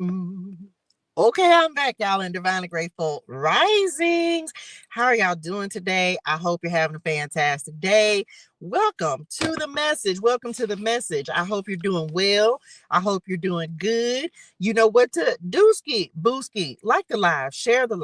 Mm. Okay, I'm back, y'all, in Divinely Grateful Risings. How are y'all doing today? I hope you're having a fantastic day. Welcome to the message. Welcome to the message. I hope you're doing well. I hope you're doing good. You know what to do, ski, booski. Like the live, share the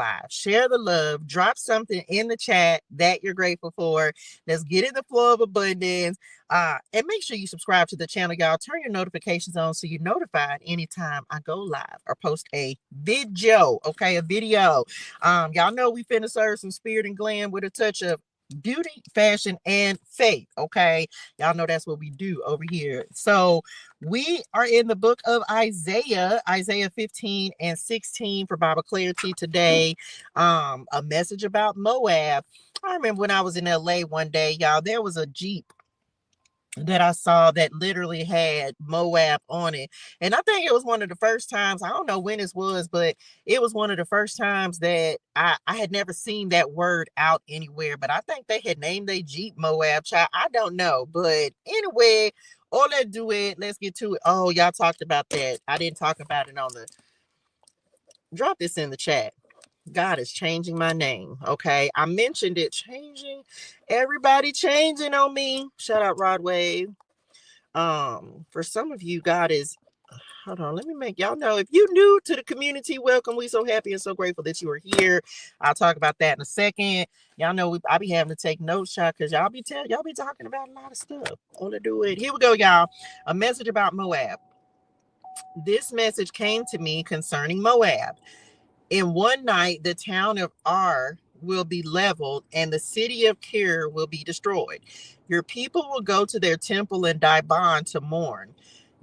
love, drop something in the chat that you're grateful for. Let's get in the flow of abundance. And make sure you subscribe to the channel, y'all. Turn your notifications on so you're notified anytime I go live or post a video. Okay, a video. Y'all know we finna serve some spirit and glam with a touch of beauty, fashion, and faith. Okay, y'all know that's what we do over here. So we are in the book of Isaiah 15 and 16 for Bible clarity today. A message about Moab. I remember when I was in LA one day, y'all, there was a Jeep that I saw that literally had Moab on it. And I think it was one of the first times, I don't know when this was, but it was one of the first times that I had never seen that word out anywhere. But I think they had named their Jeep Moab, child. I don't know. But anyway, all that do it. Let's get to it. Oh, y'all talked about that. I didn't talk about it on the drop this in the chat. God is changing my name. Okay. I mentioned it changing. Everybody changing on me. Shout out Rod Wave. For some of you, God is, hold on, let me make y'all know, if you new to the community, welcome. We so happy and so grateful that you are here. I'll talk about that in a second. Y'all know I be having to take notes, y'all, because y'all be talking about a lot of stuff. Want to do it. Here we go, y'all. A message about Moab. This message came to me concerning Moab. In one night, the town of Ar will be leveled and the city of Kir will be destroyed. Your people will go to their temple in Dibon to mourn.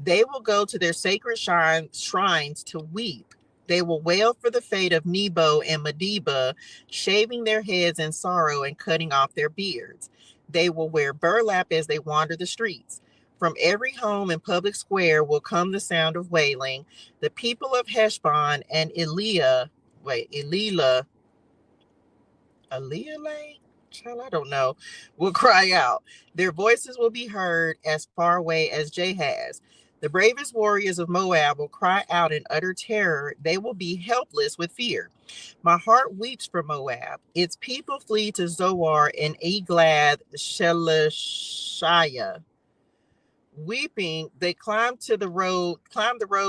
They will go to their sacred shrines to weep. They will wail for the fate of Nebo and Medeba, shaving their heads in sorrow and cutting off their beards. They will wear burlap as they wander the streets. From every home and public square will come the sound of wailing. The people of Heshbon and Elila, child, I don't know, will cry out. Their voices will be heard as far away as Jahaz. The bravest warriors of Moab will cry out in utter terror. They will be helpless with fear. My heart weeps for Moab. Its people flee to Zoar and Eglad Shelishiyah. Weeping, they climb the road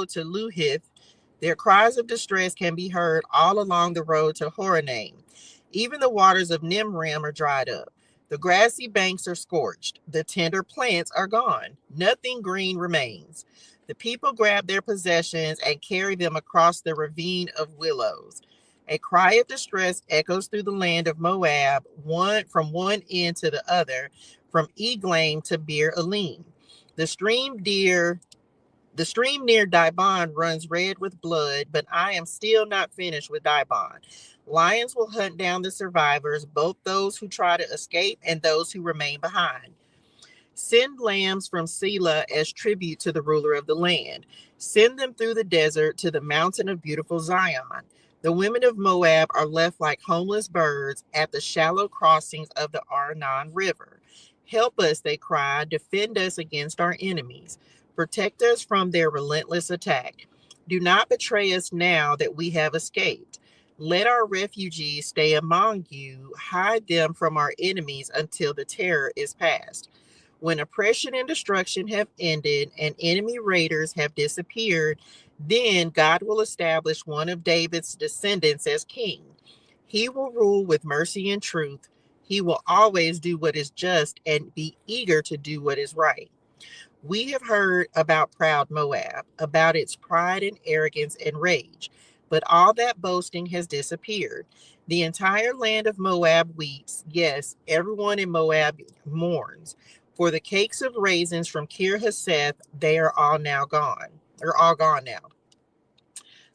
to Luhith. Their cries of distress can be heard all along the road to Horonaim. Even the waters of Nimrim are dried up. The grassy banks are scorched. The tender plants are gone. Nothing green remains. The people grab their possessions and carry them across the ravine of willows. A cry of distress echoes through the land of Moab, from one end to the other, from Eglaim to Bir Elim. The stream near Dibon runs red with blood, but I am still not finished with Dibon. Lions will hunt down the survivors, both those who try to escape and those who remain behind. Send lambs from Selah as tribute to the ruler of the land. Send them through the desert to the mountain of beautiful Zion. The women of Moab are left like homeless birds at the shallow crossings of the Arnon River. Help us, they cry, defend us against our enemies. Protect us from their relentless attack. Do not betray us now that we have escaped. Let our refugees stay among you. Hide them from our enemies until the terror is past. When oppression and destruction have ended and enemy raiders have disappeared, then God will establish one of David's descendants as king. He will rule with mercy and truth. He will always do what is just and be eager to do what is right. We have heard about proud Moab, about its pride and arrogance and rage, but all that boasting has disappeared. The entire land of Moab weeps. Yes, everyone in Moab mourns. For the cakes of raisins from Kir Haseth, they are all now gone. They're all gone now.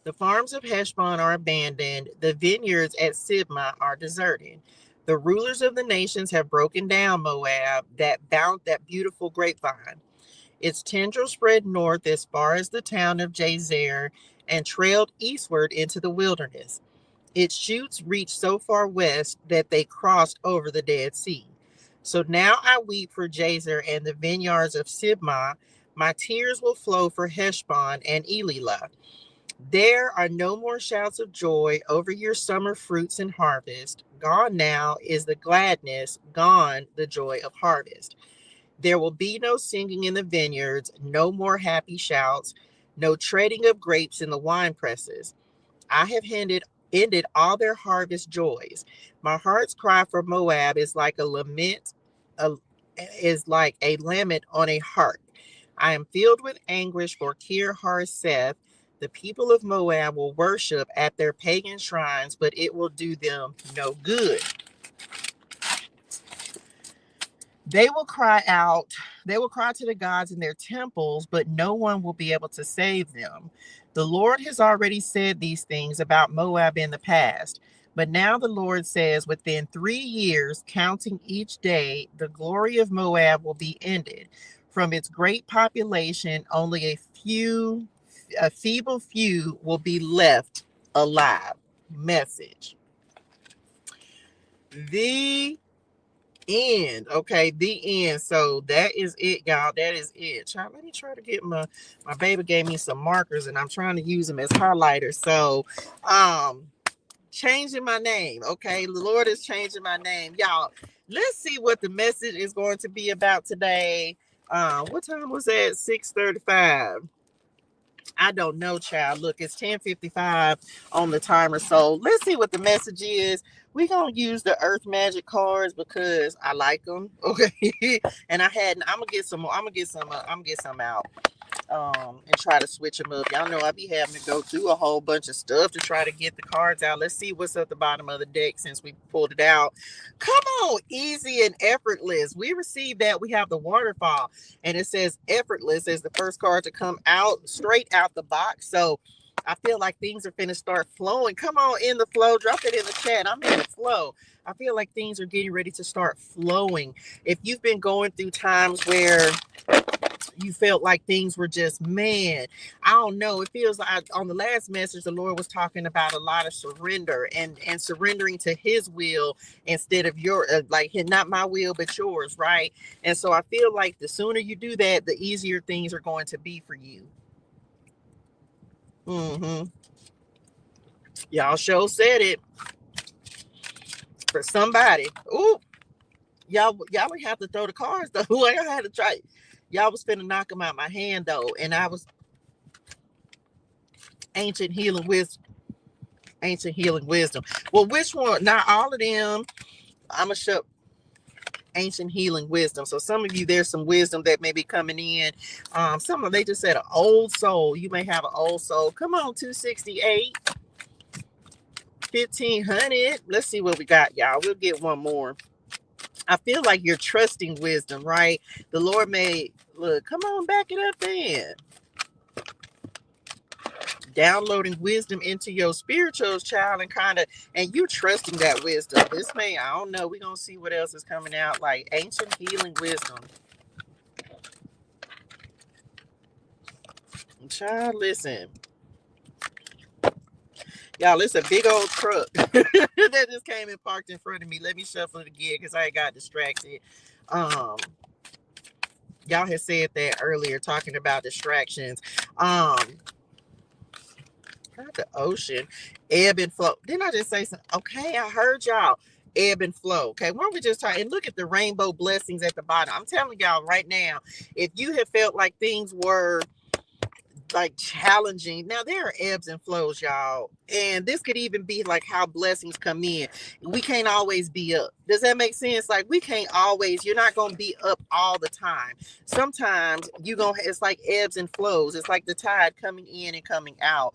The farms of Heshbon are abandoned. The vineyards at Sibmah are deserted. The rulers of the nations have broken down Moab, that beautiful grapevine. Its tendrils spread north as far as the town of Jazer and trailed eastward into the wilderness. Its shoots reached so far west that they crossed over the Dead Sea. So now I weep for Jazer and the vineyards of Sibmah. My tears will flow for Heshbon and Elilah. There are no more shouts of joy over your summer fruits and harvest. Gone now is the gladness, gone the joy of harvest. There will be no singing in the vineyards, no more happy shouts, no treading of grapes in the wine presses. I have ended all their harvest joys. My heart's cry for Moab is like a lament, a, is like a lament on a harp. I am filled with anguish for Kir Hareseth. The people of Moab will worship at their pagan shrines, but it will do them no good. They will cry out, they will cry to the gods in their temples, but no one will be able to save them. The Lord has already said these things about Moab in the past, but now the Lord says, within 3 years, counting each day, the glory of Moab will be ended. From its great population, only a feeble few will be left alive. Message. The end. Okay, the end. So that is it, y'all. That is it. Child, let me try to get my baby gave me some markers and I'm trying to use them as highlighters. So changing my name. Okay, the Lord is changing my name. Y'all, let's see what the message is going to be about today. What time was that? 6:35. I don't know, child. Look, it's 10:55 on the timer. So let's see what the message is. We're gonna use the Earth Magic cards because I like them. Okay. And I'm gonna get some more. I'm gonna get some out. And try to switch them up. Y'all know I be having to go through a whole bunch of stuff to try to get the cards out. Let's see what's at the bottom of the deck since we pulled it out. Come on, easy and effortless. We received that. We have the waterfall, and it says effortless as the first card to come out straight out the box. So I feel like things are finna start flowing. Come on, in the flow. Drop it in the chat. I'm in the flow. I feel like things are getting ready to start flowing. If you've been going through times where you felt like things were just, man, I don't know. It feels like on the last message, the Lord was talking about a lot of surrender and surrendering to his will instead of your, like, not my will, but yours. Right. And so I feel like the sooner you do that, the easier things are going to be for you. Y'all sure said it for somebody. Ooh, y'all would have to throw the cards though. I had to try. Y'all was finna knock them out my hand though, and I was ancient healing wisdom. Well, which one? Not all of them. I'm gonna show ancient healing wisdom. So some of you, there's some wisdom that may be coming in. Some of they just said an old soul. You may have an old soul. Come on, 268, 1500. Let's see what we got, y'all. We'll get one more. I feel like you're trusting wisdom, right? The Lord may look. Come on, back it up then. Downloading wisdom into your spirituals, child, and you trusting that wisdom. This may, I don't know. We're gonna see what else is coming out. Like ancient healing wisdom. Child, listen. Y'all, it's a big old truck that just came and parked in front of me. Let me shuffle it again because I got distracted. Y'all had said that earlier, talking about distractions. Not the ocean, ebb and flow. Didn't I just say something? Okay, I heard y'all. Ebb and flow. Okay, why don't we just try and look at the rainbow blessings at the bottom? I'm telling y'all right now, if you have felt like things were like challenging, now there are ebbs and flows, y'all, and this could even be like how blessings come in. We can't always be up. Does that make sense? Like we can't always, you're not gonna be up all the time. Sometimes it's like ebbs and flows. It's like the tide coming in and coming out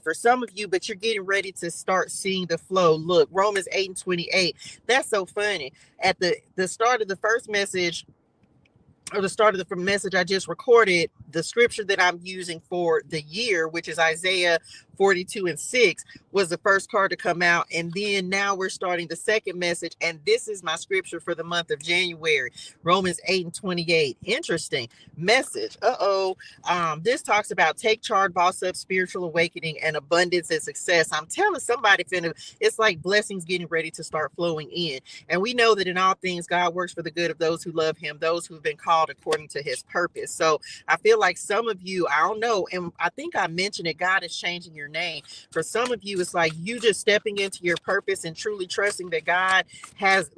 for some of you, but you're getting ready to start seeing the flow. Look, Romans 8:28. That's so funny. At the start of the first message, or the start of the message I just recorded, the scripture that I'm using for the year, which is Isaiah 42 and 6 was the first card to come out. And then now we're starting the second message. And this is my scripture for the month of January, Romans 8 and 28. Interesting message. This talks about take charge, boss up, spiritual awakening, and abundance and success. I'm telling somebody, it's like blessings getting ready to start flowing in. And we know that in all things, God works for the good of those who love him, those who've been called according to his purpose. So I feel like some of you, I don't know, and I think I mentioned it, God is changing your name. For some of you, it's like you just stepping into your purpose and truly trusting that God has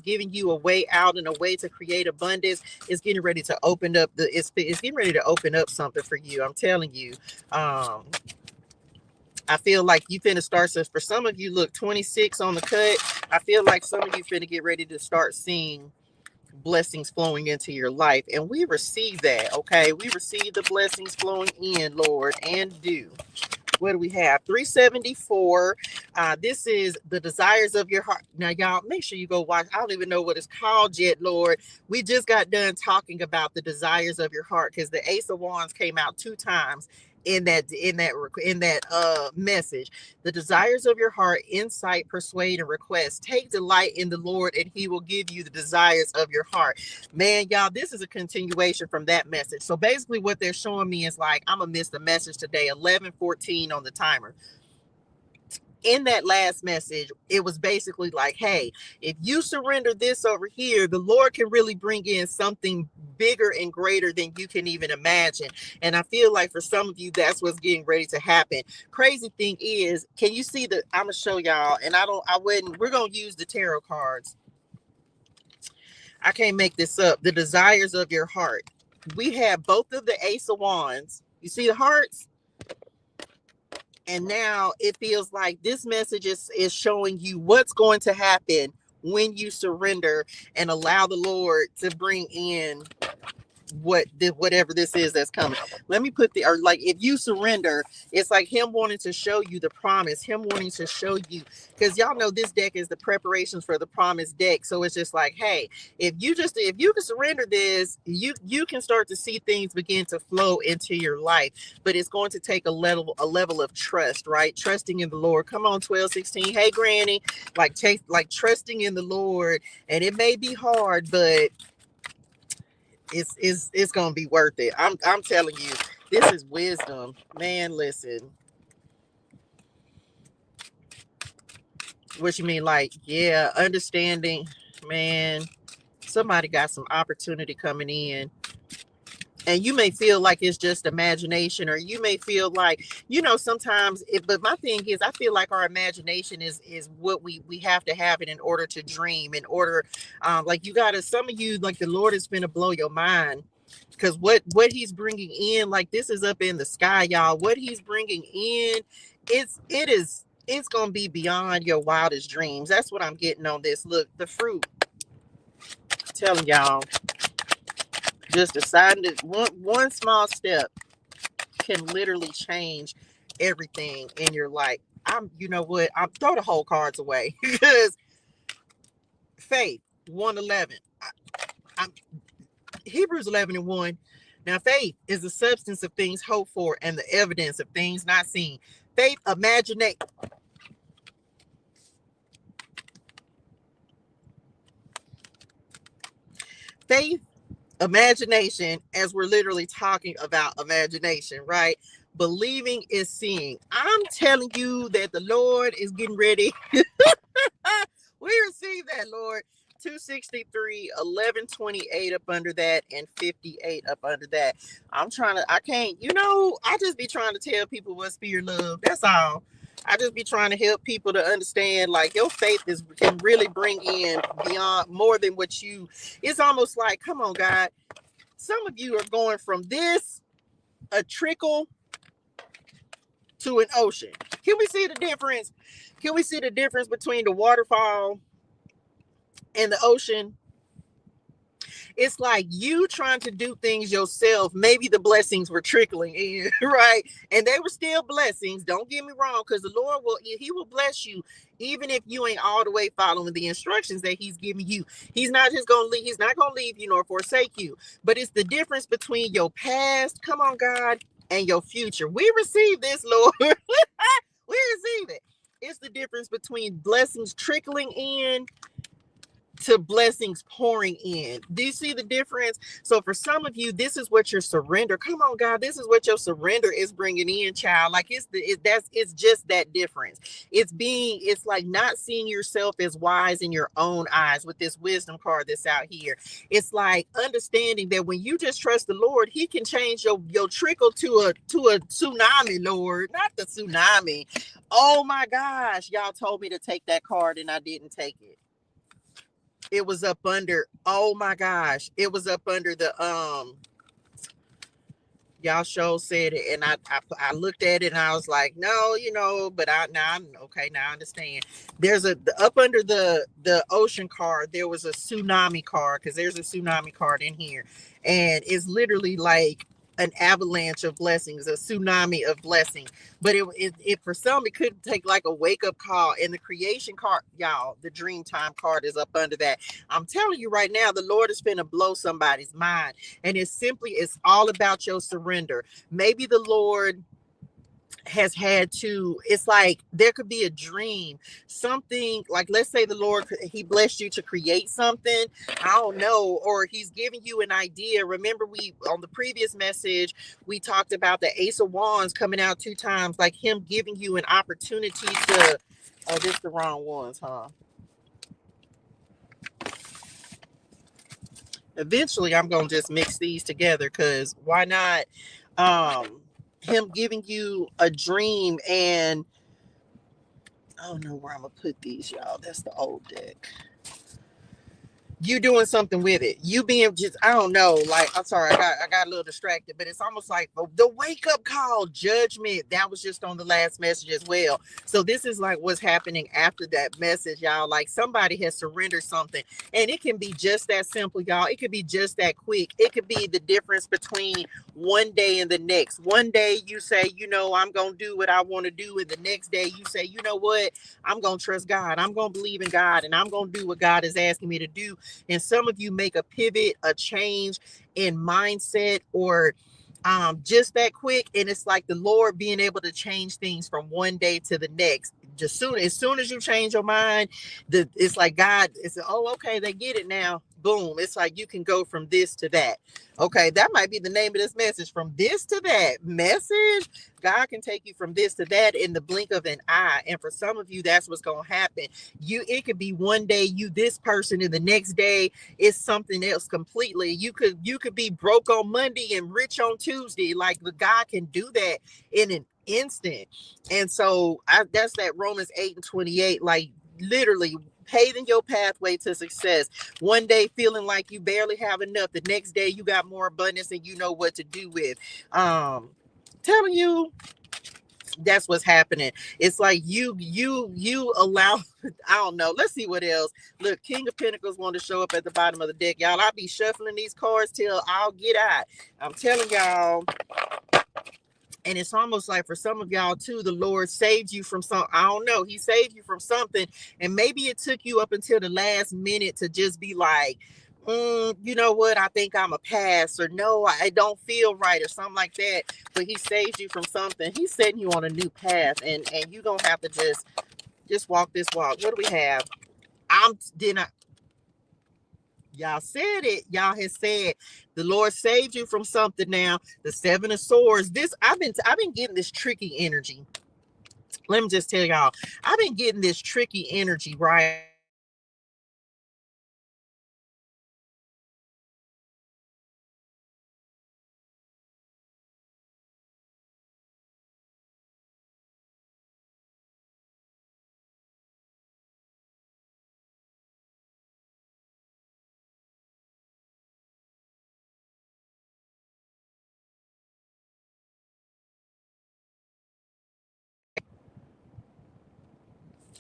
given you a way out and a way to create abundance. It's getting ready to open up it's getting ready to open up something for you. I'm telling you. I feel like you finna start. So for some of you, look, 26 on the cut. I feel like some of you finna get ready to start seeing blessings flowing into your life. And we receive that, okay? We receive the blessings flowing in, Lord, and do. What do we have? 374. This is the desires of your heart. Now, y'all, make sure you go watch. I don't even know what it's called yet, Lord. We just got done talking about the desires of your heart because the Ace of Wands came out 2 times in that message. The desires of your heart, insight, persuade, and request. Take delight in the Lord, and he will give you the desires of your heart. Man, y'all, this is a continuation from that message. So basically what they're showing me is like, I'm gonna miss the message today, 11:14 on the timer. In that last message, it was basically like, hey, if you surrender this over here, the Lord can really bring in something bigger and greater than you can even imagine. And I feel like for some of you, that's what's getting ready to happen. Crazy thing is, can you see I'm gonna show y'all, and we're gonna use the tarot cards. I can't make this up. The desires of your heart. We have both of the Ace of Wands. You see the hearts? And now it feels like this message is showing you what's going to happen when you surrender and allow the Lord to bring in whatever this is that's coming. Let me put if you surrender, it's like him wanting to show you the promise, him wanting to show you, because y'all know this deck is the preparations for the promise deck. So it's just like, hey, if you can surrender this, you can start to see things begin to flow into your life. But it's going to take a level of trust, right? Trusting in the Lord. Come on, 1216. Hey, Granny, like trusting in the Lord. And it may be hard, but it's gonna be worth it. I'm telling you, this is wisdom, man. Listen, what you mean? Like, yeah, understanding, man. Somebody got some opportunity coming in, and you may feel like it's just imagination, or you may feel like, sometimes but my thing is, I feel like our imagination is what we have to have it in order to dream, in order, like some of you, like the Lord is going to blow your mind, because what he's bringing in, like this is up in the sky, y'all. What he's bringing in, it's going to be beyond your wildest dreams. That's what I'm getting on this. Look, the fruit. I'm telling y'all. Just deciding that one small step can literally change everything in your life. I'm throw the whole cards away because faith 1:11. I'm Hebrews 11:1. Now faith is the substance of things hoped for and the evidence of things not seen. Faith, imagination, as we're literally talking about imagination, right? Believing is seeing. I'm telling you that the Lord is getting ready. We receive that, Lord. 263, 1128 up under that, and 58 up under that. I just be trying to tell people what spirit love. That's all. I just be trying to help people to understand, like, your faith can really bring in beyond more than what it's almost like, come on, God. Some of you are going from a trickle to an ocean. Can we see the difference? Can we see the difference between the waterfall and the ocean? It's like you trying to do things yourself. Maybe the blessings were trickling in, right? And they were still blessings. Don't get me wrong, because the Lord will bless you, even if you ain't all the way following the instructions that he's giving you. He's not going to leave you nor forsake you. But it's the difference between your past. Come on, God. and your future. We receive this, Lord. We receive it. It's the difference between blessings trickling in to blessings pouring in. Do you see the difference? So for some of you, this is what your surrender. Come on, God, this is what your surrender is bringing in, child. Like it's just that difference. It's like not seeing yourself as wise in your own eyes with this wisdom card that's out here. It's like understanding that when you just trust the Lord, He can change your trickle to a tsunami, Lord, not the tsunami. Oh my gosh, y'all told me to take that card and I didn't take it. It was up under, oh my gosh, it was up under the y'all show said it, and I looked at it and I was like, no, but I'm okay, now I understand. There's up under the ocean card, there was a tsunami card, because there's a tsunami card in here, and it's literally like an avalanche of blessings, a tsunami of blessings. But it for some, it could take like a wake-up call. And the creation card, y'all, the dream time card is up under that. I'm telling you right now, the Lord is finna blow somebody's mind. And it's all about your surrender. Maybe the Lord has had to, it's like there could be a dream, something like, let's say the Lord, He blessed you to create something, I don't know, or He's giving you an idea. Remember, we on the previous message we talked about the Ace of Wands coming out 2 times, like Him giving you an opportunity to, oh, this is the wrong ones, huh? Eventually I'm gonna just mix these together, because why not? Him giving you a dream, and I don't know where I'm gonna put these, y'all. That's the old deck. You doing something with it. You being just, I don't know, like, I'm sorry, I got a little distracted, but it's almost like the wake-up call, judgment. That was just on the last message as well. So this is like what's happening after that message, y'all. Like somebody has surrendered something. And it can be just that simple, y'all. It could be just that quick. It could be the difference between one day and the next. One day you say, I'm gonna do what I want to do, and the next day you say, you know what, I'm gonna trust God, I'm gonna believe in God, and I'm gonna do what God is asking me to do. And some of you make a pivot, a change in mindset, or just that quick. And it's like the Lord being able to change things from one day to the next. Just as soon as you change your mind, it's like God is, oh, okay, they get it now. Boom. It's like you can go from this to that. Okay, that might be the name of this message. From this to that message, God can take you from this to that in the blink of an eye. And for some of you, that's what's going to happen. It could be one day you this person, and the next day it's something else completely. You could be broke on Monday and rich on Tuesday. Like the God can do that in an instant. And so that's that Romans 8:28, like literally paving your pathway to success. One day feeling like you barely have enough, the next day you got more abundance and you know what to do with. Telling you, that's what's happening. It's like you allow, I don't know. Let's see what else. Look, King of Pentacles want to show up at the bottom of the deck, y'all. I'll be shuffling these cards till I'll get out. I'm telling y'all. And it's almost like for some of y'all too, the Lord saved you from some, I don't know, He saved you from something. And maybe it took you up until the last minute to just be like, you know what, I think I'm a pass, or no, I don't feel right, or something like that. But He saved you from something. He's setting you on a new path, and you're gonna have to just walk this walk. What do we have? Y'all said it. Y'all has said the Lord saved you from something. Now the 7 of Swords. This I've been getting this tricky energy. Let me just tell y'all, I've been getting this tricky energy, right?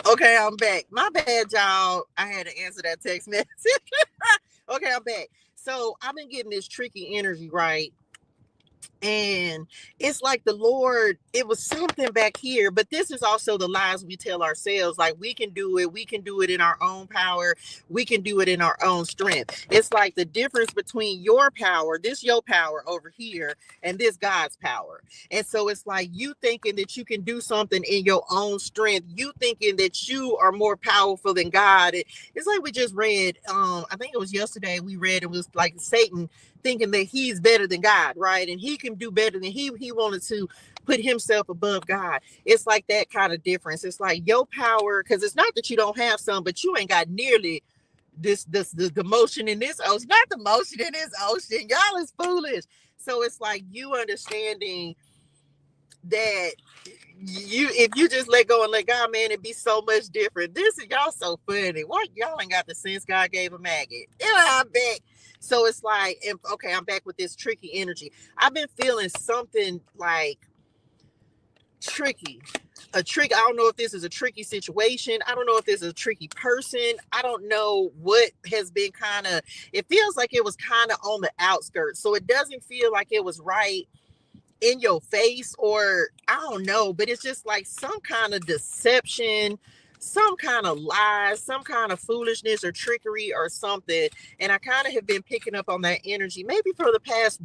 Okay, I'm back. My bad, y'all. I had to answer that text message. Okay, I'm back. So I've been getting this tricky energy, right? And it's like the Lord, it was something back here, but this is also the lies we tell ourselves. Like, we can do it. We can do it in our own power. We can do it in our own strength. It's like the difference between your power, this your power over here, and this God's power. And so it's like you thinking that you can do something in your own strength. You thinking that you are more powerful than God. It's like we just read, I think it was yesterday we read, it was like Satan thinking that he's better than God, right? And he can do better than he wanted to put himself above God. It's like that kind of difference. It's like your power, because it's not that you don't have some, but you ain't got nearly the motion in this ocean. Not the motion in this ocean. Y'all is foolish. So it's like you understanding that if you just let go and let God, man, it'd be so much different. This is y'all so funny. What, y'all ain't got the sense God gave a maggot. Yeah, I'm back. So it's like, okay, I'm back with this tricky energy. I've been feeling something like tricky. A trick. I don't know if this is a tricky situation. I don't know if this is a tricky person. I don't know what has been kind of, it feels like it was kind of on the outskirts. So it doesn't feel like it was right in your face, or I don't know, but it's just like some kind of deception, some kind of lies, some kind of foolishness or trickery or something. And I kind of have been picking up on that energy maybe for the past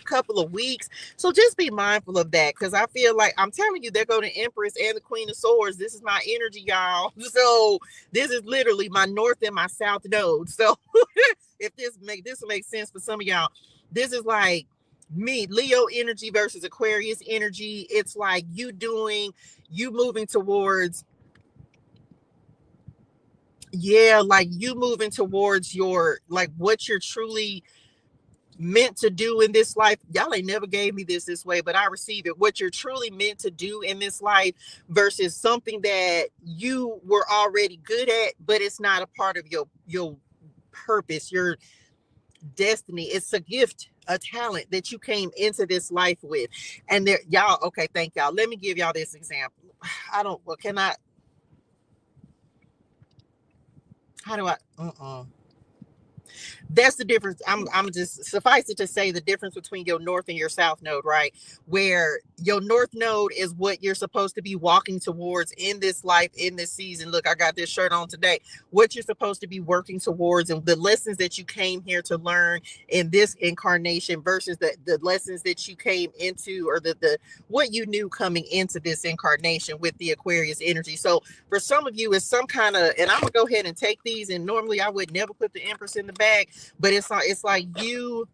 couple of weeks. So just be mindful of that, because I feel like, I'm telling you, there go the Empress and the Queen of Swords. This is my energy, y'all. So this is literally my north and my south node. So if this will make sense for some of y'all, this is like me, Leo energy versus Aquarius energy. It's like you moving towards, like you moving towards your, like what you're truly meant to do in this life. Y'all ain't never gave me this way, but I receive it. What you're truly meant to do in this life versus something that you were already good at, but it's not a part of your purpose, your destiny. It's a gift, a talent that you came into this life with. And there, y'all, okay, thank y'all. Let me give y'all this example. How do I, that's the difference. I'm just, suffice it to say, the difference between your north and your south node, right? Where your north node is what you're supposed to be walking towards in this life, in this season. Look, I got this shirt on today. What you're supposed to be working towards and the lessons that you came here to learn in this incarnation versus the lessons that you came into, or the what you knew coming into this incarnation with the Aquarius energy. So for some of you, it's some kind of, and I'm gonna go ahead and take these, and normally I would never put the Empress in the bag, but it's like you,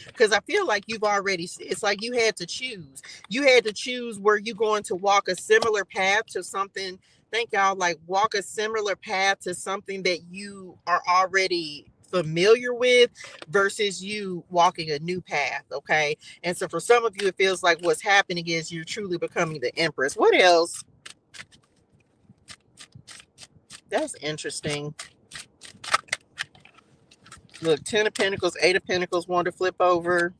because I feel like you've already, it's like you had to choose were you going to walk a similar path to something, thank y'all, like walk a similar path to something that you are already familiar with versus you walking a new path. Okay. And so for some of you, it feels like what's happening is you're truly becoming the Empress. What else? That's interesting. Look, 10 of Pentacles, 8 of Pentacles, want to flip over.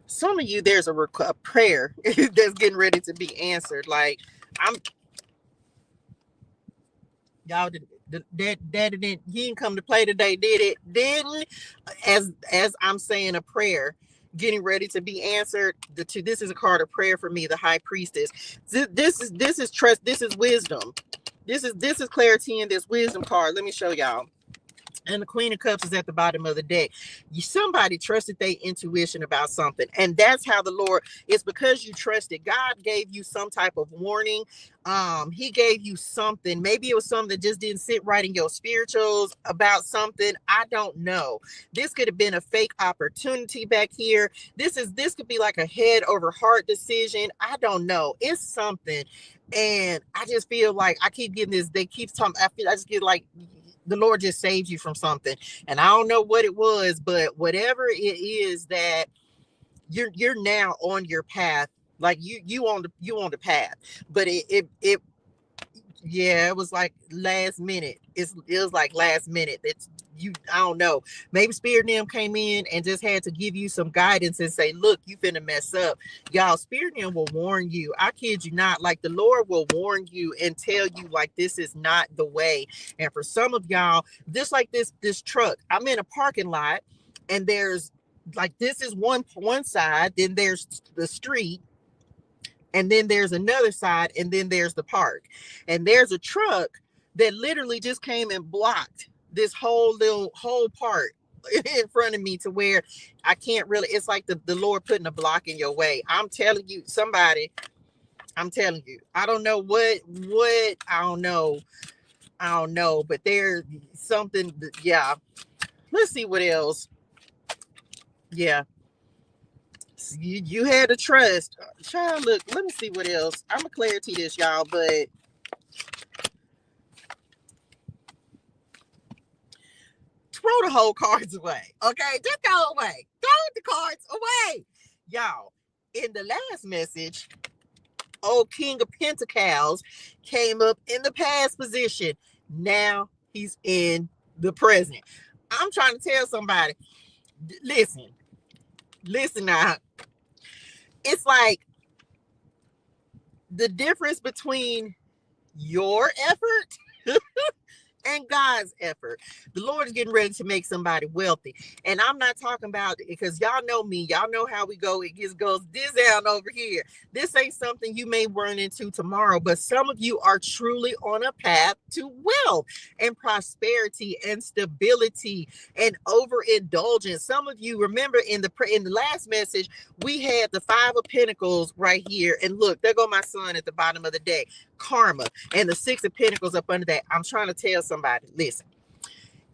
Some of you, there's a prayer that's getting ready to be answered. Like, y'all didn't, he didn't come to play today, did it? Didn't, as I'm saying a prayer getting ready to be answered. This is a card of prayer for me, the High Priestess. This is trust. This is wisdom. This is clarity in this wisdom card. Let me show y'all. And the Queen of Cups is at the bottom of the deck. Somebody trusted their intuition about something. And that's how the Lord, it's because you trusted. God gave you some type of warning. He gave you something. Maybe it was something that just didn't sit right in your spirituals about something. I don't know. This could have been a fake opportunity back here. This could be like a head over heart decision. I don't know. It's something. And I just feel like I keep getting this. They keep talking. I just get like, the Lord just saved you from something. And I don't know what it was, but whatever it is that you're now on your path, like you on the path, but it Yeah, it was like last minute. It was like last minute. It's you. I don't know. Maybe Spirit and them came in and just had to give you some guidance and say, "Look, you finna mess up, y'all." Spirit and them will warn you. I kid you not. Like the Lord will warn you and tell you, like this is not the way. And for some of y'all, just like this truck, I'm in a parking lot, and there's like this is one side. Then there's the street. And then there's another side, and then there's the park. And there's a truck that literally just came and blocked this whole part in front of me to where I can't really, it's like the Lord putting a block in your way. I'm telling you, somebody, I'm telling you, I don't know what, I don't know, but there's something, yeah. Let's see what else. Yeah. You had to trust. Child, look, let me see what else. I'm gonna clarity this, y'all, but throw the whole cards away. Okay, just go away. Throw the cards away. Y'all, in the last message, old King of Pentacles came up in the past position. Now he's in the present. I'm trying to tell somebody, listen now. It's like the difference between your effort and God's effort. The Lord is getting ready to make somebody wealthy. And I'm not talking about it because y'all know me. Y'all know how we go. It just goes this down over here. This ain't something you may run into tomorrow, but some of you are truly on a path to wealth and prosperity and stability and overindulgence. Some of you remember in the last message, we had the 5 of Pentacles right here. And look, there go my son at the bottom of the deck. Karma and the 6 of Pentacles up under that. I'm trying to tell somebody, listen,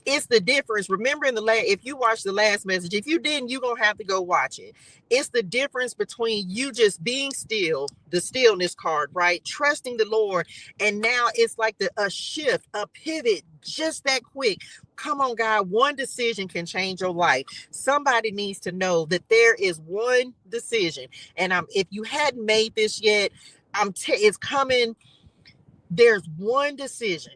it's the difference. Remember in the last, if you watched the last message, if you didn't, you're gonna have to go watch it. It's the difference between you just being still, the stillness card, right? Trusting the Lord. And now it's like a shift, a pivot, just that quick. Come on, God, one decision can change your life. Somebody needs to know that there is one decision. And if you hadn't made this yet, it's coming. There's one decision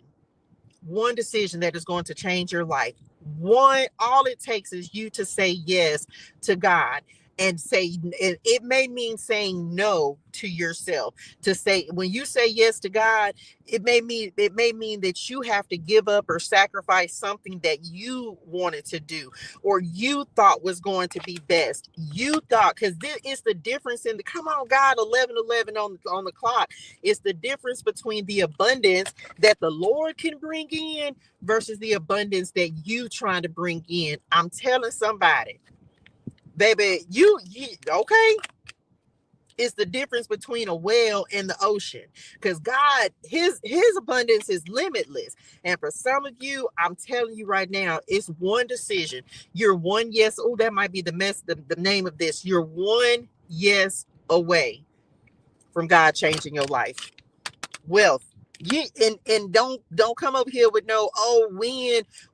that is going to change your life. All it takes is you to say yes to God and say, it may mean saying no to yourself. To say, when you say yes to God, it may mean that you have to give up or sacrifice something that you wanted to do or you thought was going to be best. You thought, because it's the difference in the, come on, God, 11:11 on the clock. It's the difference between the abundance that the Lord can bring in versus the abundance that you trying to bring in. I'm telling somebody, baby, you okay? It's the difference between a whale and the ocean, because God, his abundance is limitless. And for some of you, I'm telling you right now, it's one decision. You're one yes. Oh, that might be the name of this. You're one yes away from God changing your life. Wealth. And don't come up here with no,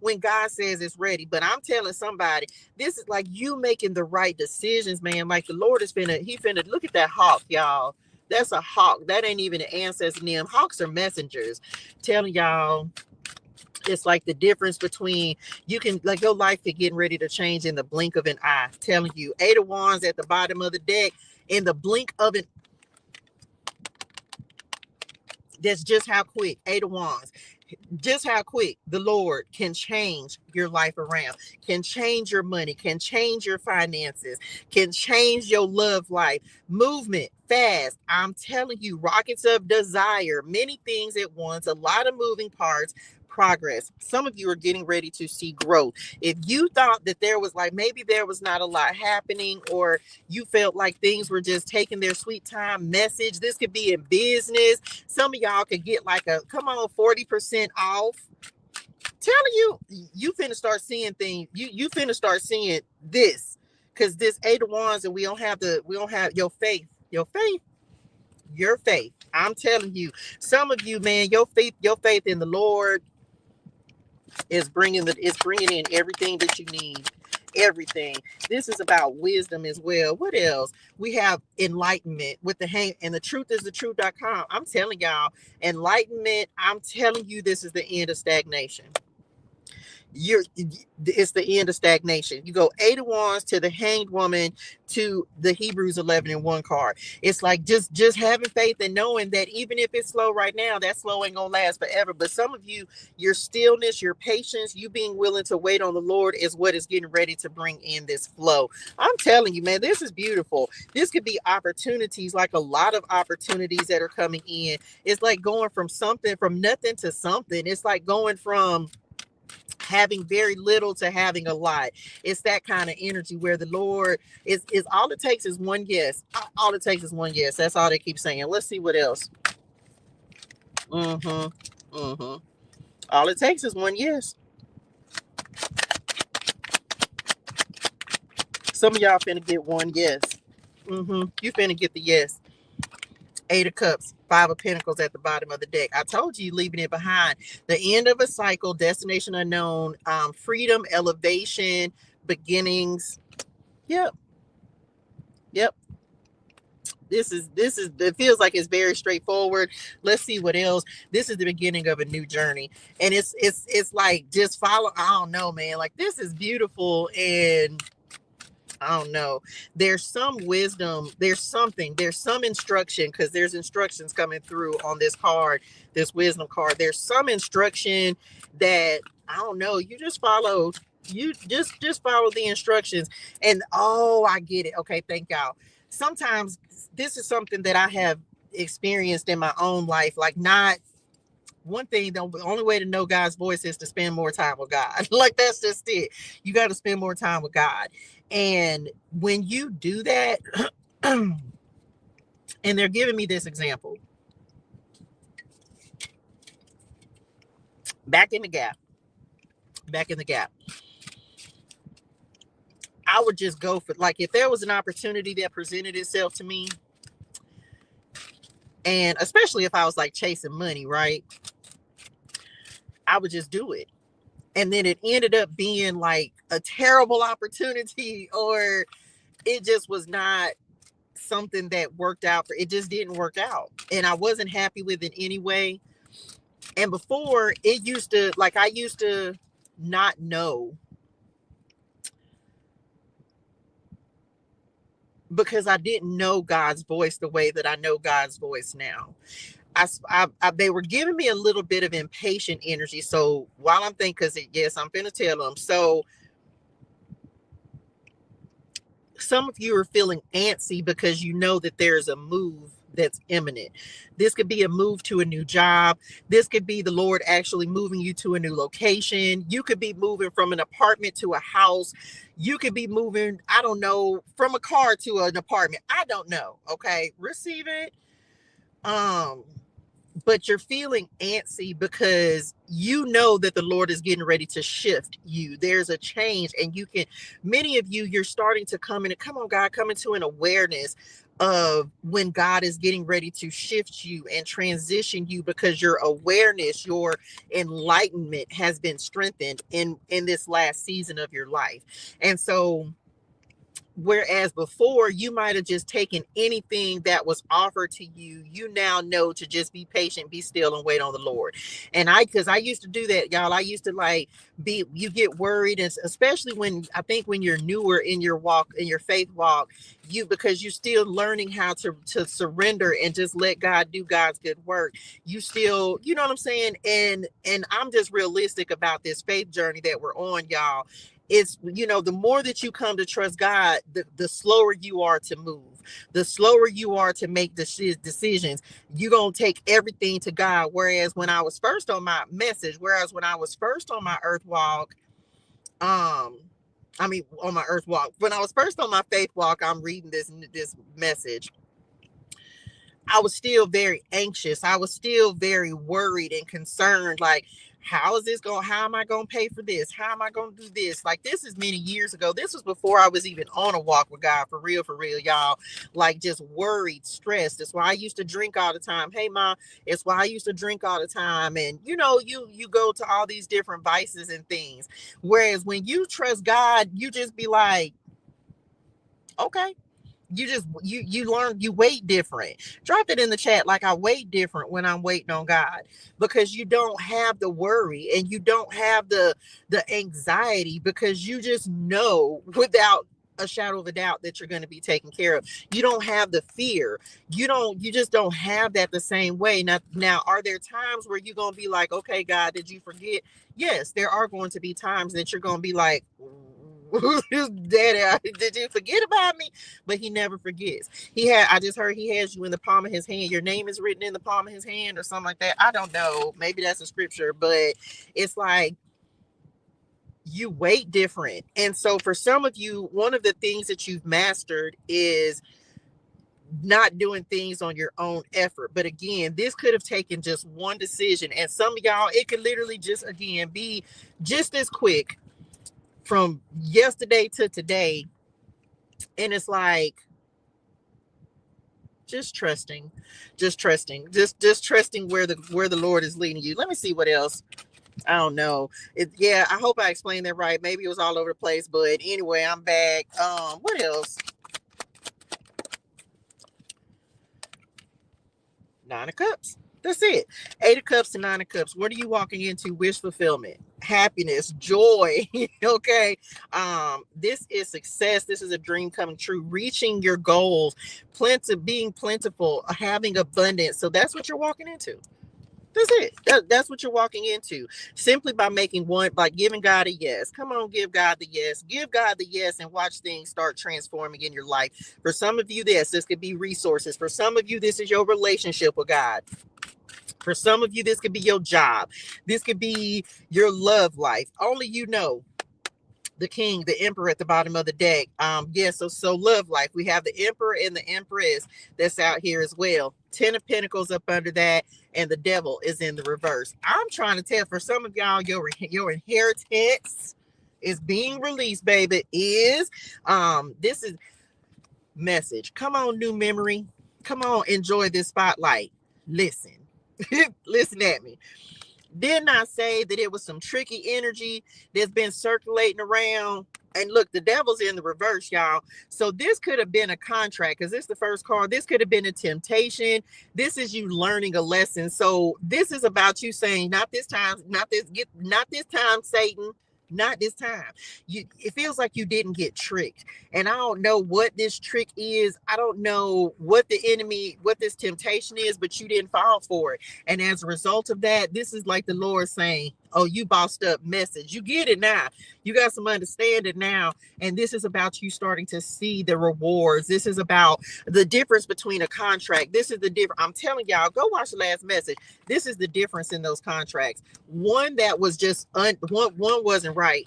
when God says it's ready. But I'm telling somebody, this is like you making the right decisions, man. Like the Lord is finna look at that hawk, y'all. That's a hawk. That ain't even an ancestor name. Hawks are messengers. Telling y'all, it's like the difference between you can, like, your life is getting ready to change in the blink of an eye. Telling you, 8 of Wands at the bottom of the deck, in the blink of an, that's just how quick, 8 of Wands, just how quick the Lord can change your life around, can change your money, can change your finances, can change your love life. Movement, fast. I'm telling you, rockets of desire, many things at once, a lot of moving parts. Progress. Some of you are getting ready to see growth. If you thought that there was, like, maybe there was not a lot happening, or you felt like things were just taking their sweet time, message. This could be in business. Some of y'all could get like 40% off. Telling you, you finna start seeing things. You finna start seeing this, because this 8 of Wands, and we don't have your faith. I'm telling you, some of you, man, your faith in the Lord is bringing in everything that you need. everything. This is about wisdom as well. What else? We have enlightenment with the hang, and the truth is the truth.com. I'm telling y'all, enlightenment, I'm telling you, this is the end of stagnation. It's the end of stagnation. You go 8 of Wands to the Hanged Woman to the Hebrews 11:1 card. It's like just having faith and knowing that even if it's slow right now, that slow ain't gonna last forever. But some of you, your stillness, your patience, you being willing to wait on the Lord is what is getting ready to bring in this flow. I'm telling you, man, this is beautiful. This could be opportunities, like a lot of opportunities that are coming in. It's like going from nothing to something. It's like going from having very little to having a lot. It's that kind of energy where the Lord is all it takes is one yes. All it takes is one yes. That's all they keep saying. Let's see what else. All it takes is one yes. Some of y'all finna get one yes. You finna get the yes. 8 of Cups, 5 of Pentacles at the bottom of the deck. I told you, leaving it behind. The end of a cycle, destination unknown, freedom, elevation, beginnings. Yep. This is it feels like it's very straightforward. Let's see what else. This is the beginning of a new journey. And it's like just follow. I don't know, man. Like, this is beautiful, and I don't know. There's some wisdom. There's some instruction, because there's instructions coming through on this card, this wisdom card. There's some instruction that, I don't know, you just follow. You just follow the instructions. And I get it. Okay, thank y'all. Sometimes this is something that I have experienced in my own life. Like, not one thing, the only way to know God's voice is to spend more time with God. Like, that's just it. You got to spend more time with God. And when you do that, and they're giving me this example. Back in the gap. I would just go for, like, if there was an opportunity that presented itself to me, and especially if I was like chasing money, right? I would just do it. And then it ended up being like a terrible opportunity, or it just was not something that worked out it just didn't work out. And I wasn't happy with it anyway. And before, I used to not know, because I didn't know God's voice the way that I know God's voice now. They were giving me a little bit of impatient energy. So while I'm thinking, because yes, I'm going to tell them. So some of you are feeling antsy because you know that there's a move that's imminent. This could be a move to a new job. This could be the Lord actually moving you to a new location. You could be moving from an apartment to a house. You could be moving, I don't know, from a car to an apartment. I don't know. Okay, receive it. But you're feeling antsy because you know that the Lord is getting ready to shift you. There's a change, and many of you, you're starting to come on, God, come into an awareness of when God is getting ready to shift you and transition you, because your awareness, your enlightenment has been strengthened in this last season of your life. And so, whereas before you might have just taken anything that was offered to you, you now know to just be patient, be still, and wait on the Lord. And because I used to do that, y'all. I used to you get worried, and especially when you're newer in your walk, in your faith walk, because you're still learning how to surrender and just let God do God's good work. You still, you know what I'm saying? And I'm just realistic about this faith journey that we're on, y'all. It's, the more that you come to trust God, the slower you are to move, the slower you are to make decisions. You're going to take everything to God. Whereas when I was first on my earth walk, on my earth walk, when I was first on my faith walk, I'm reading this message. I was still very anxious. I was still very worried and concerned. Like, how am I going to pay for this? How am I going to do this? Like, this is many years ago. This was before I was even on a walk with God, for real, y'all. Like, just worried, stressed. That's why I used to drink all the time. Hey, Mom, it's why I used to drink all the time. And, you know, you go to all these different vices and things. Whereas when you trust God, you just be like, okay. You learn, you wait different. Drop it in the chat, like, I wait different when I'm waiting on God, because you don't have the worry and you don't have the anxiety, because you just know without a shadow of a doubt that you're going to be taken care of. You don't have the fear. You just don't have that the same way. Now, are there times where you're going to be like, okay, God, did you forget? Yes, there are going to be times that you're going to be like, Daddy, did you forget about me? But he never forgets. I just heard he has you in the palm of his hand. Your name is written in the palm of his hand or something like that. I don't know. Maybe that's a scripture, but it's like, you wait different. And so for some of you, one of the things that you've mastered is not doing things on your own effort. But again, this could have taken just one decision. And some of y'all, it could literally just, again, be just as quick from yesterday to today. And it's like, just trusting just trusting where the Lord is leading you. Let me see what else. I don't know. Yeah, I hope I explained that right. Maybe it was all over the place, but anyway, I'm back. What else? Nine of Cups. That's it. Eight of Cups to Nine of Cups. What are you walking into? Wish fulfillment, happiness, joy. Okay. This is success. This is a dream coming true. Reaching your goals, being plentiful, having abundance. So that's what you're walking into. That's it. That's what you're walking into, simply by giving God a yes. Come on, give God the yes. Give God the yes and watch things start transforming in your life. For some of you, this could be resources. For some of you, this is your relationship with God. For some of you, this could be your job. This could be your love life. Only you know. The king, the emperor at the bottom of the deck. So love life. We have the emperor and the empress that's out here as well. 10 of Pentacles up under that, and the devil is in the reverse. I'm trying to tell, for some of y'all, your inheritance is being released, baby. This is message. Come on, new memory. Come on, enjoy this spotlight. Listen. Listen at me. Didn't I say that it was some tricky energy that's been circulating around? And look, the devil's in the reverse, y'all. So this could have been a contract, because this is the first card. This could have been a temptation. This is you learning a lesson. So this is about you saying, not this time, not this time, Satan. Not this time. It feels like you didn't get tricked. And I don't know what this trick is. I don't know what this temptation is, but you didn't fall for it. And as a result of that, this is like the Lord saying, oh, you bossed up message. You get it now. You got some understanding now. And this is about you starting to see the rewards. This is about the difference between a contract. This is the difference. I'm telling y'all, go watch the last message. This is the difference in those contracts. One that was just, one wasn't right.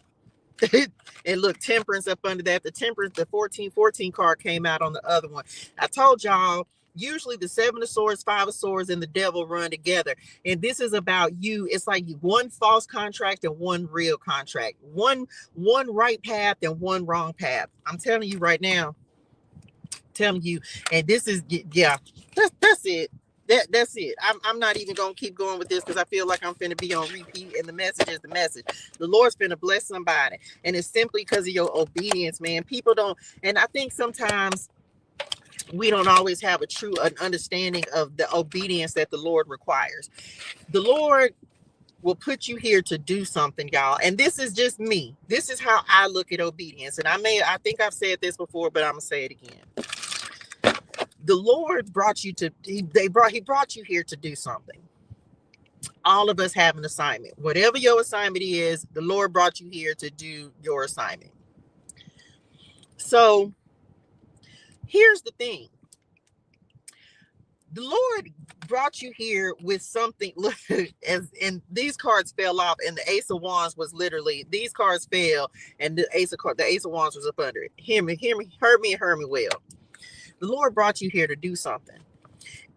And look, temperance up under that. The temperance, the 14 card came out on the other one. I told y'all, usually the 7 of Swords, 5 of Swords, and the devil run together. And this is about you. It's like one false contract and one real contract. One right path and one wrong path. I'm telling you right now. Telling you. And this is, yeah, that's it. That's it. I'm not even going to keep going with this, because I feel like I'm finna be on repeat, and the message is the message. The Lord's finna bless somebody. And it's simply because of your obedience, man. People don't, and I think sometimes we don't always have an understanding of the obedience that the Lord requires. The Lord will put you here to do something, y'all. And this is just me. This is how I look at obedience. And I think I've said this before, but I'm gonna say it again. The Lord brought you he brought you here to do something. All of us have an assignment. Whatever your assignment is, the Lord brought you here to do your assignment. So here's the thing. The Lord brought you here with something. Look, and these cards fell off, and the Ace of Wands was literally, these cards fell, and the Ace of Wands was up under it. Hear me well. The Lord brought you here to do something.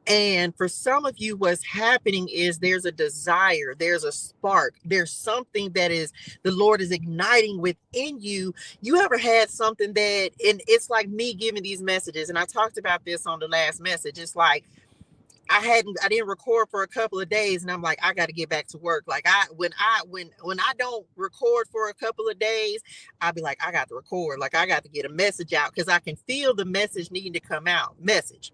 And for some of you, what's happening is there's a desire, there's a spark, there's something that is the Lord is igniting within you. You ever had something that, and it's like me giving these messages, and I talked about this on the last message. It's like I didn't record for a couple of days, and I'm like, I got to get back to work. Like when I don't record for a couple of days, I'll be like, I got to record. Like I got to get a message out because I can feel the message needing to come out. Message.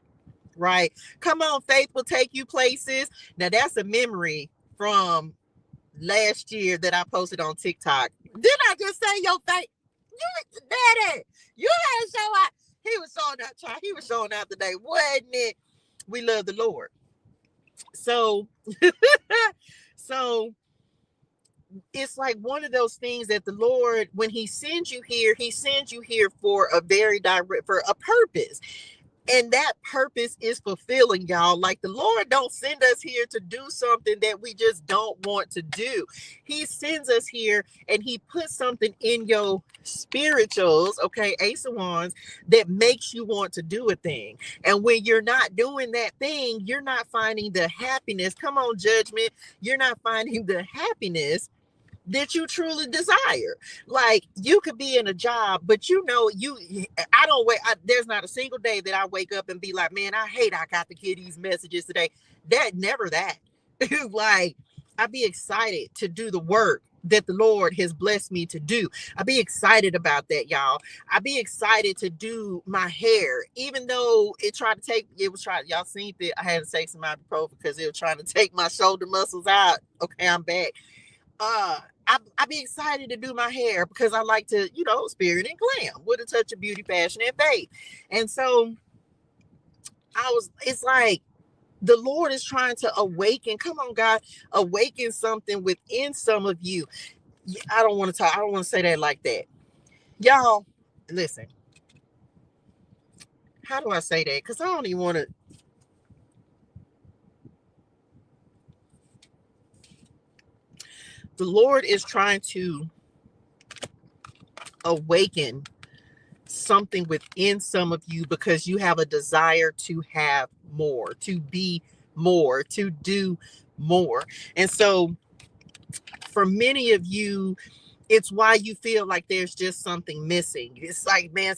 Right. Come on, faith will take you places. Now that's a memory from last year that I posted on TikTok. Didn't I just say your faith? You daddy, you had to show out. He was showing out, child. He was showing out today, wasn't it? We love the Lord. So so it's like one of those things that the Lord, when he sends you here for a very direct, for a purpose. And that purpose is fulfilling, y'all. Like the Lord don't send us here to do something that we just don't want to do. He sends us here and he puts something in your spirituals, okay, Ace of Wands, that makes you want to do a thing. And when you're not doing that thing, you're not finding the happiness. Come on, judgment. You're not finding the happiness that you truly desire. Like you could be in a job, but I don't wait. There's not a single day that I wake up and be like, man, I got to get these messages today. Never that. Like I'd be excited to do the work that the Lord has blessed me to do. I'd be excited about that, y'all. I'd be excited to do my hair, even though y'all seen that I had to take some ibuprofen because it was trying to take my shoulder muscles out. Okay, I'm back. I'd be excited to do my hair because I like to, spirit and glam with a touch of beauty, fashion, and faith. And so it's like the Lord is trying to awaken. Come on, God, awaken something within some of you. I don't want to say that like that. Y'all, listen. How do I say that? Because I don't even want to. The Lord is trying to awaken something within some of you because you have a desire to have more, to be more, to do more. And so for many of you, it's why you feel like there's just something missing. It's like, man,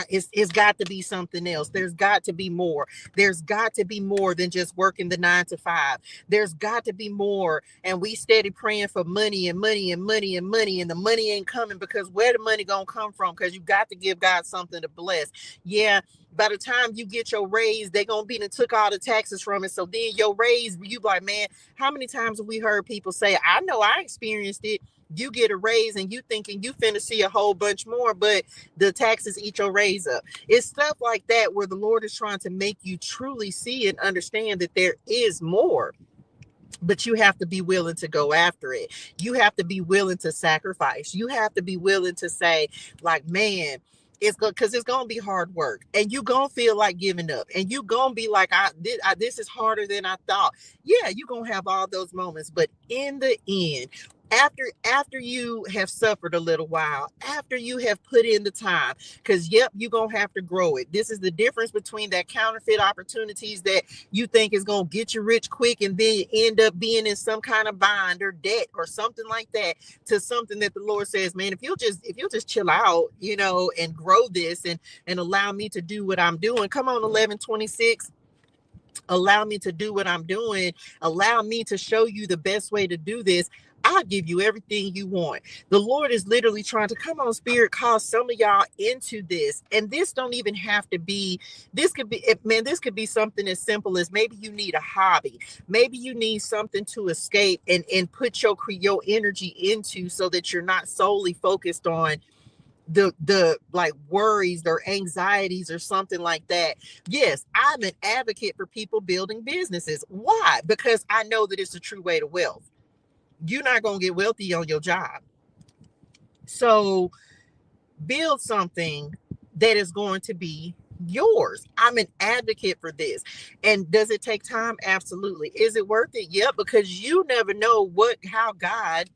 it's got to be something else. There's got to be more. There's got to be more than just working the 9 to 5. There's got to be more. And we steady praying for money and money and money and money, and the money ain't coming because where the money gonna come from? Because you got to give God something to bless. Yeah. By the time you get your raise, they're gonna be and took all the taxes from it. So then your raise, you like, man, how many times have we heard people say, I know I experienced it. You get a raise and you thinking you finna see a whole bunch more, but the taxes eat your raise up. It's stuff like that where the Lord is trying to make you truly see and understand that there is more. But you have to be willing to go after it. You have to be willing to sacrifice. You have to be willing to say, like, man, it's good because it's gonna be hard work, and you gonna feel like giving up, and you gonna be like, this is harder than I thought. Yeah, you gonna have all those moments, but in the end, after you have suffered a little while, after you have put in the time, because yep, you're gonna have to grow it. This is the difference between that counterfeit opportunities that you think is gonna get you rich quick and then you end up being in some kind of bind or debt or something like that, to something that the Lord says, man, if you'll just chill out, and grow this and allow me to do what I'm doing. Come on, 1126. Allow me to do what I'm doing. Allow me to show you the best way to do this. I'll give you everything you want. The Lord is literally trying to, come on, spirit, call some of y'all into this. And this don't even have to be, this could be something as simple as maybe you need a hobby. Maybe you need something to escape and put your energy into, so that you're not solely focused on the like worries or anxieties or something like that. Yes, I'm an advocate for people building businesses. Why? Because I know that it's a true way to wealth. You're not going to get wealthy on your job. So build something that is going to be yours. I'm an advocate for this. And does it take time? Absolutely. Is it worth it? Yeah, because you never know how God,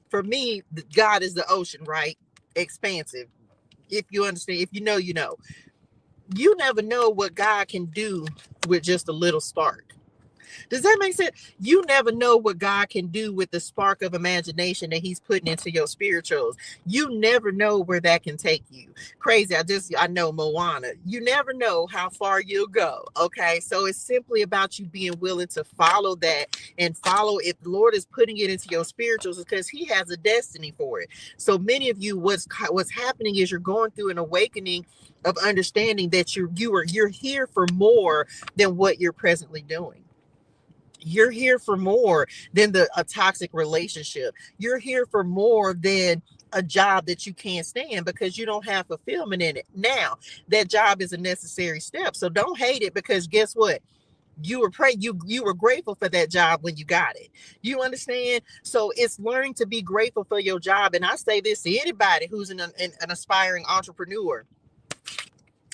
for me, God is the ocean, right? Expansive. If you understand, if you know, you know. You never know what God can do with just a little spark. Does that make sense? You never know what God can do with the spark of imagination that he's putting into your spirituals. You never know where that can take you. Crazy. I know Moana. You never know how far you'll go. Okay. So it's simply about you being willing to follow that and follow if the Lord is putting it into your spirituals because he has a destiny for it. So many of you, what's happening is you're going through an awakening of understanding that you're here for more than what you're presently doing. You're here for more than a toxic relationship. You're here for more than a job that you can't stand because you don't have fulfillment in it. Now, that job is a necessary step. So don't hate it because guess what? You were grateful for that job when you got it. You understand? So it's learning to be grateful for your job. And I say this to anybody who's an aspiring entrepreneur.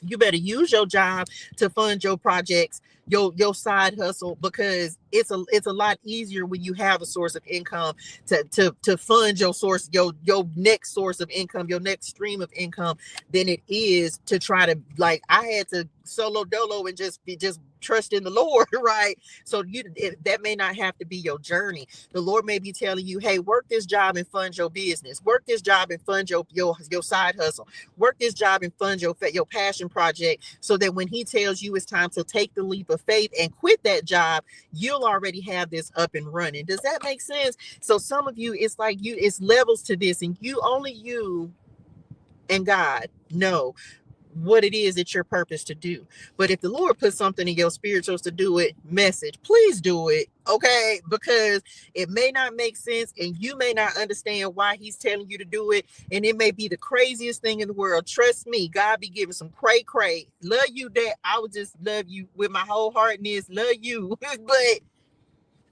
You better use your job to fund your projects, your side hustle, because it's a lot easier when you have a source of income to fund your next source of income, your next stream of income, than it is to try to, like, I had to solo dolo and just trust in the Lord, right? So that may not have to be your journey. The Lord may be telling you, hey, work this job and fund your business, work this job and fund your side hustle, work this job and fund your passion project, so that when he tells you it's time to take the leap of faith and quit that job, you'll already have this up and running. Does that make sense? So some of you, it's like it's levels to this, and only you and God know what it is that your purpose to do. But if the Lord puts something in your spirituals to do it, message, please do it. Okay. Because it may not make sense and you may not understand why he's telling you to do it. And it may be the craziest thing in the world. Trust me, God be giving some cray. Love you that I would just love you with my whole heart and is love you. But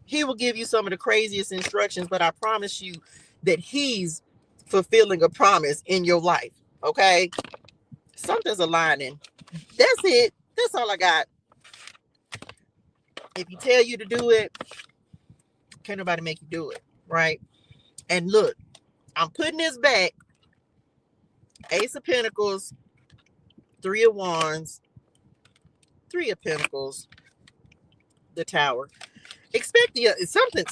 he will give you some of the craziest instructions. But I promise you that he's fulfilling a promise in your life. Okay. Something's aligning. That's it. That's all I got. If he tell you to do it, can't nobody make you do it, right? And look, I'm putting this back. Ace of Pentacles, Three of Wands, Three of Pentacles, the Tower. Expect something.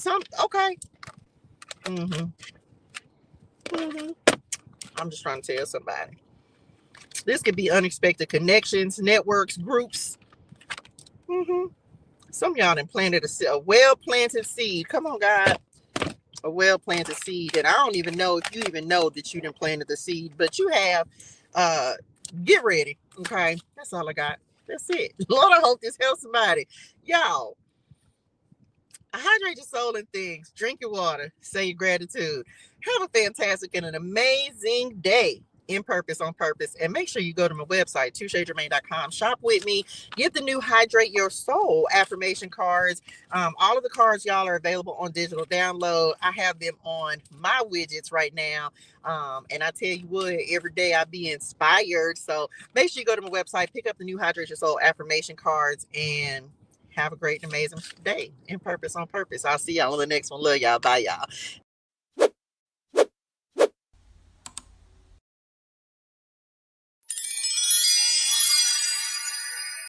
Okay. I'm just trying to tell somebody. This could be unexpected connections, networks, groups. Some of y'all done planted a well-planted seed. Come on, God. A well-planted seed. And I don't even know if you even know that you done planted the seed, but you have. Get ready. Okay. That's all I got. That's it. Lord, I hope this helps somebody. Y'all, hydrate your soul and things. Drink your water. Say your gratitude. Have a fantastic and an amazing day. In purpose, on purpose. And make sure you go to my website, ToShaeGermaine.com. Shop with me. Get the new Hydrate Your Soul affirmation cards. All of the cards, y'all, are available on digital download. I have them on my widgets right now. And I tell you what, every day I be inspired. So make sure you go to my website, pick up the new Hydrate Your Soul affirmation cards, and have a great and amazing day. In purpose, on purpose. I'll see y'all on the next one. Love y'all. Bye, y'all.